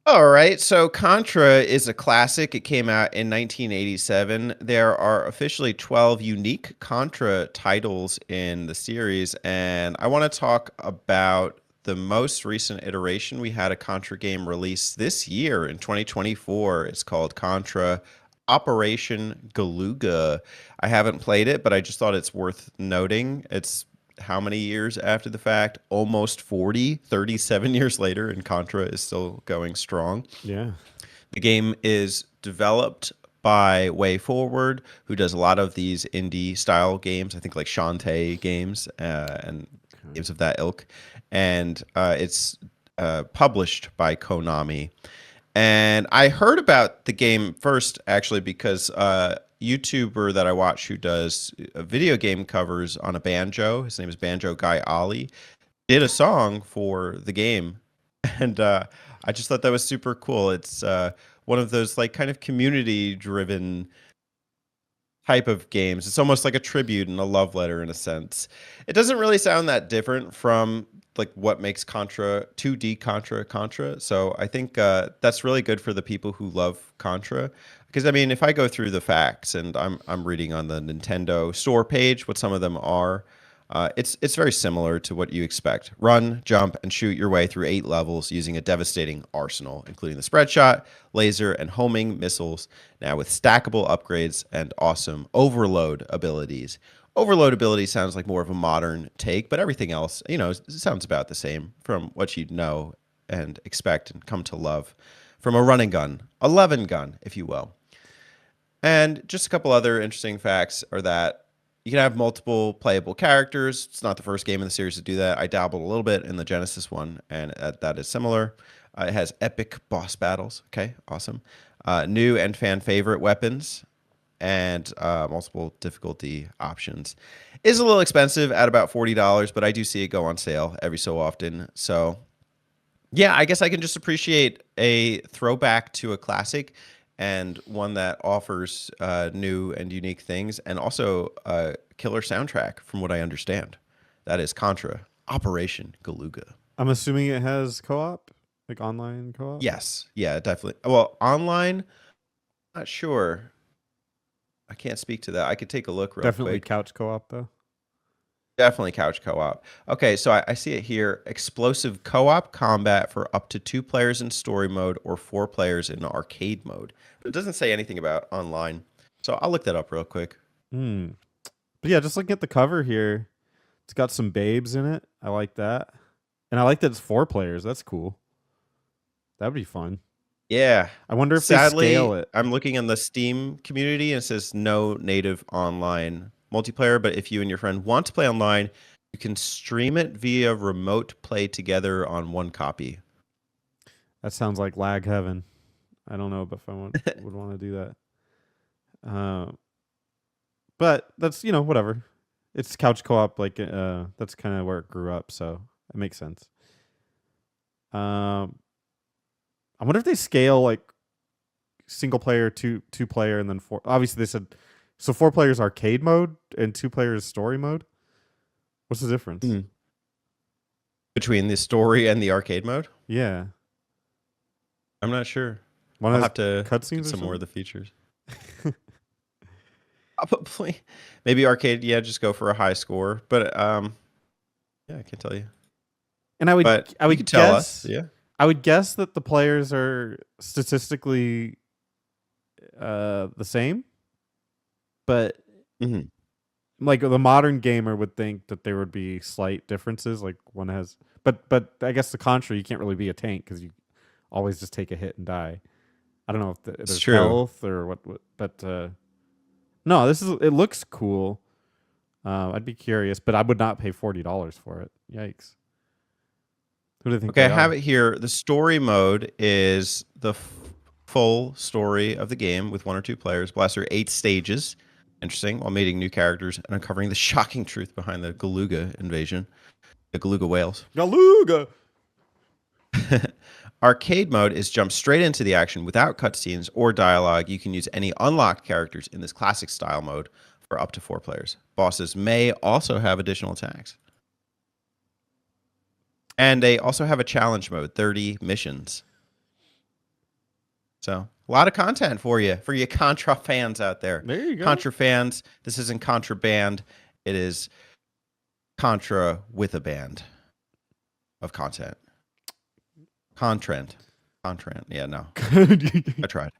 All right, so Contra is a classic. It came out in 1987. There are officially 12 unique Contra titles in the series, and I want to talk about the most recent iteration. We had a Contra game released this year in 2024. It's called Contra Operation Galuga. I haven't played it, but I just thought it's worth noting. It's how many years after the fact? Almost 40, 37 years later, and Contra is still going strong. Yeah. The game is developed by Way Forward, who does a lot of these indie style games. I think like Shantae games and Okay. games of that ilk. And it's published by Konami. And I heard about the game first, actually, because YouTuber that I watch who does video game covers on a banjo, his name is Banjo Guy Ollie, did a song for the game. And I just thought that was super cool. It's one of those like kind of community driven type of games. It's almost like a tribute and a love letter in a sense. It doesn't really sound that different from like what makes Contra 2D Contra. So I think that's really good for the people who love Contra. Because I mean, if I go through the facts and I'm reading on the Nintendo store page what some of them are, it's very similar to what you expect. Run, jump, and shoot your way through 8 levels using a devastating arsenal, including the spread shot, laser, and homing missiles, now with stackable upgrades and awesome overload abilities. Overload ability sounds like more of a modern take, but everything else, sounds about the same from what you know and expect and come to love from a running gun, 11 gun, if you will. And just a couple other interesting facts are that you can have multiple playable characters. It's not the first game in the series to do that. I dabbled a little bit in the Genesis one, and that is similar. It has epic boss battles. Okay, awesome. New and fan favorite weapons and multiple difficulty options. Is a little expensive at about $40, but I do see it go on sale every so often. So yeah, I guess I can just appreciate a throwback to a classic and one that offers new and unique things and also a killer soundtrack from what I understand. That is Contra Operation Galuga. I'm assuming it has co-op, like online co-op. Yes. Yeah, definitely. Well, online, not sure. I can't speak to that. I could take a look real Definitely quick. couch co-op though. Definitely couch co-op. Okay, so I see it here. Explosive co-op combat for up to 2 players in story mode or 4 players in arcade mode. But it doesn't say anything about online. So I'll look that up real quick. Hmm. But yeah, just looking at the cover here, it's got some babes in it. I like that, and I like that it's 4 players. That's cool. That'd be fun. Yeah. I wonder if they scale Sadly, it. I'm looking in the Steam community and it says no native online multiplayer, but if you and your friend want to play online, you can stream it via remote play together on one copy. That sounds like lag heaven. I don't know if would want to do that. But that's whatever. It's couch co-op. Like that's kind of where it grew up, so it makes sense. Um, I wonder if they scale like single player, two player, and then 4. Obviously, they said so 4 players arcade mode and 2 players story mode. What's the difference? Mhm. Between the story and the arcade mode? Yeah, I'm not sure. one I'll has have to look at cutscenes or some more of something. the features. Probably. Maybe arcade, yeah, just go for a high score. But yeah, I can't tell you. And I would But I you could would tell us, guess yeah. I would guess that the players are statistically the same, but Mhm. like the modern gamer would think that there would be slight differences. Like one has, but I guess the Contra you can't really be a tank because you always just take a hit and die. I don't know if It's there's true. health or what but no, it looks cool. I'd be curious, but I would not pay $40 for it. Yikes! Who do they think Okay, I they have are? it here. The story mode is the full story of the game with 1 or 2 players. Blaster 8 stages. Interesting. While meeting new characters and uncovering the shocking truth behind the Galuga invasion, the Galuga whales. Galuga. Arcade mode is jump straight into the action without cutscenes or dialogue. You can use any unlocked characters in this classic style mode for up to 4 players. Bosses may also have additional attacks. And they also have a challenge mode, 30 missions. So a lot of content for you Contra fans out there. There you go. Contra fans, this isn't contraband. It is Contra with a band of content. Contrant. Yeah, no. I tried.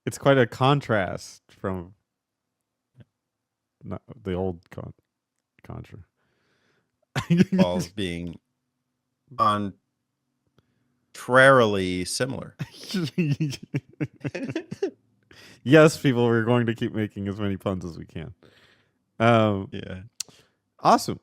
It's quite a contrast from the old Contra. Balls being contrarily similar. Yes, people, we're going to keep making as many puns as we can. Yeah. Awesome.